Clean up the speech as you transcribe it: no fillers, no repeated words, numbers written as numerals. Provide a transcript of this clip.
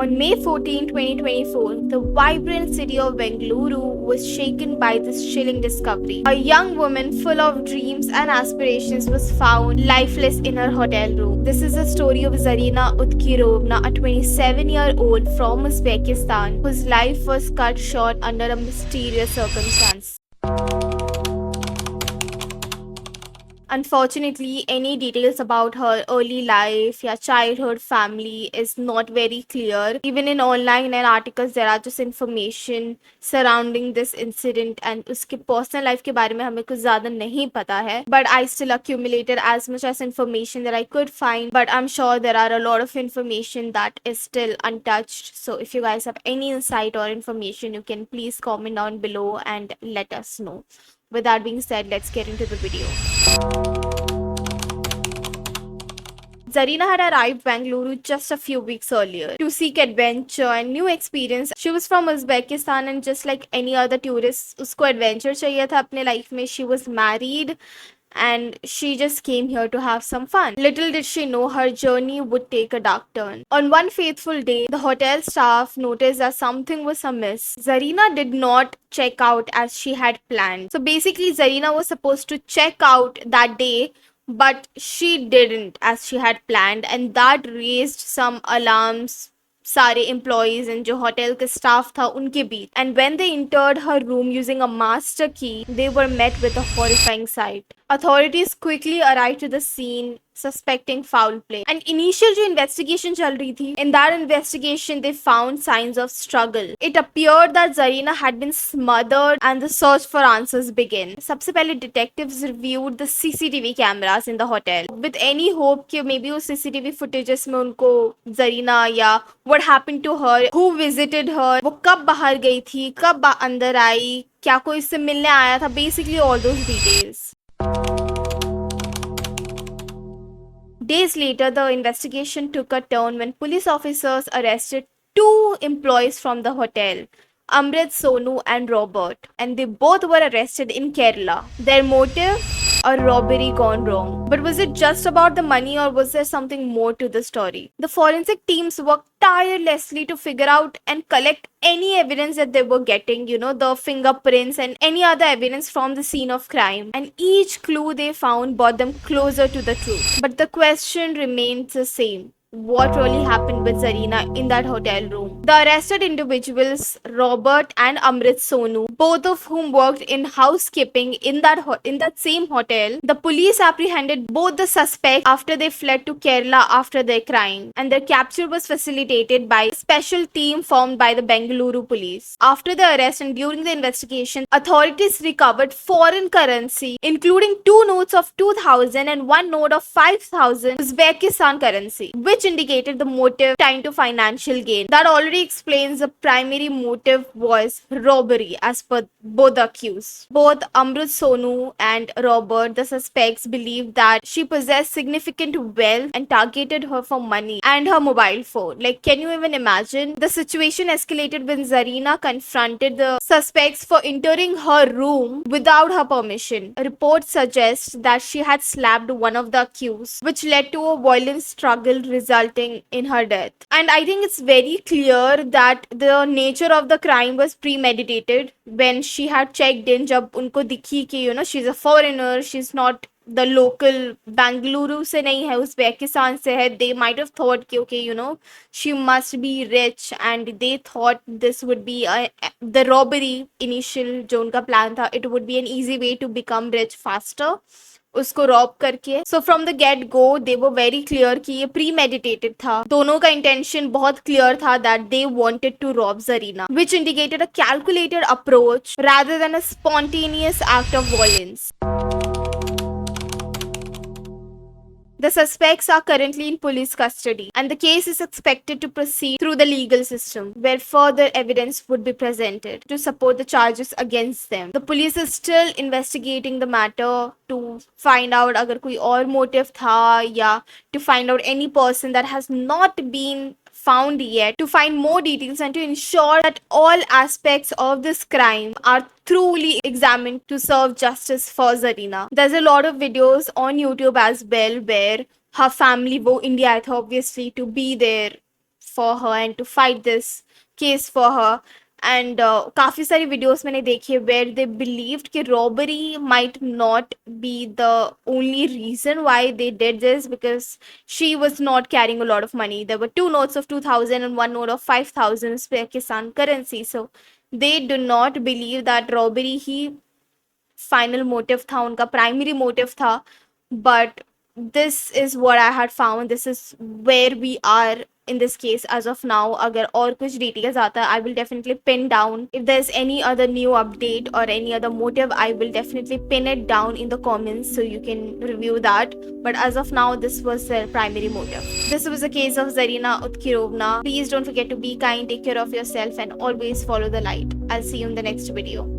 On May 14, 2024, the vibrant city of Bengaluru was shaken by this chilling discovery. A young woman full of dreams and aspirations was found lifeless in her hotel room. This is the story of Zarina Utkirovna, a 27-year-old from Uzbekistan whose life was cut short under a mysterious circumstance. Unfortunately, any details about her early life, या childhood, family is not very clear. Even in online and articles, there are just information surrounding this incident and उसके personal life के बारे में हमें कुछ ज़्यादा नहीं पता है. But I still accumulated as much as information that I could find. But I'm sure there are a lot of information that is still untouched. So if you guys have any insight or information, you can please comment down below and let us know. With that being said, let's get into the video. Zarina had arrived Bengaluru just a few weeks earlier to seek adventure and new experience. She was from Uzbekistan and just like any other tourist, उसको adventure चाहिए था अपने life में. She was married and she just came here to have some fun. Little did she know her journey would take a dark turn. On one fateful day, the hotel staff noticed that something was amiss. Zarina did not check out as she had planned. So basically, Zarina was supposed to check out that day, but she didn't as she had planned, and that raised some alarms सारे employees and जो hotel के staff था उनके बीच. And when they entered her room using a master key, they were met with a horrifying sight. Authorities quickly arrived to the scene suspecting foul play. And initial जो investigation चल रही थी, in that investigation they found signs of struggle. It appeared that Zarina had been smothered and the search for answers began. सबसे पहले detectives reviewed the CCTV cameras in the hotel with any hope कि maybe उस CCTV footages में उनको Zarina या what happened to her, who visited her, वो कब बाहर गई थी, कब अंदर आई, क्या कोई इससे मिलने आया था, basically all those details. Days later, the investigation took a turn when police officers arrested two employees from the hotel, Amrit Sonu and Robert, and they both were arrested in Kerala. Their motive? A robbery gone wrong. But was it just about the money or was there something more to the story? The forensic teams worked tirelessly to figure out and collect any evidence that they were getting, the fingerprints and any other evidence from the scene of crime. And each clue they found brought them closer to the truth. But the question remains the same. What really happened with Zarina in that hotel room? The arrested individuals, Robert and Amrit Sonu, both of whom worked in housekeeping in that same hotel, the police apprehended both the suspects after they fled to Kerala after their crime, and their capture was facilitated by a special team formed by the Bengaluru police. After the arrest and during the investigation, authorities recovered foreign currency, including 2 notes of 2,000 and 1 note of 5,000 Uzbekistan currency, which indicated the motive tying to financial gain. That already explains the primary motive was robbery as per both the accused. Both Amrit Sonu and Robert, the suspects, believed that she possessed significant wealth and targeted her for money and her mobile phone. Like, can you even imagine? The situation escalated when Zarina confronted the suspects for entering her room without her permission. Reports suggest that she had slapped one of the accused, which led to a violent struggle resulting in her death. And I think it's very clear that the nature of the crime was premeditated. When she had checked in, जब उनको दिखी कि she's a foreigner, she's not the local, Bengaluru से नहीं है, Uzbekistan से है, they might have thought कि okay, she must be rich, and they thought this would be the robbery initial जो उनका plan था, it would be an easy way to become rich faster. उसको रॉब करके. So from the get go दे वो very clear कि ये pre meditated था. दोनों का इंटेंशन बहुत क्लियर था that they wanted to rob Zarina, which indicated a calculated approach rather than a spontaneous act of violence. The suspects are currently in police custody and the case is expected to proceed through the legal system where further evidence would be presented to support the charges against them. The police is still investigating the matter to find out अगर कोई और motive था या to find out any person that has not been found yet, to find more details and to ensure that all aspects of this crime are truly examined to serve justice for Zarina. There's a lot of videos on YouTube as well where her family वो India आए थे obviously to be there for her and to fight this case for her. And काफी सारी videos मैंने देखी where they believed कि robbery might not be the only reason why they did this, because she was not carrying a lot of money. There were two notes of 2,000 and one note of 5,000 Pakistan currency. So they do not believe that robbery ही final motive था, उनका primary motive था. But this is what I had found, this is where we are in this case as of now. अगर और कुछ details आता है, I will definitely pin down. If there's any other new update or any other motive, I will definitely pin it down in the comments so you can review that. But as of now, this was their primary motive. This was the case of Zarina Utkirovna. Please don't forget to be kind, take care of yourself, and always follow the light. I'll see you in the next video.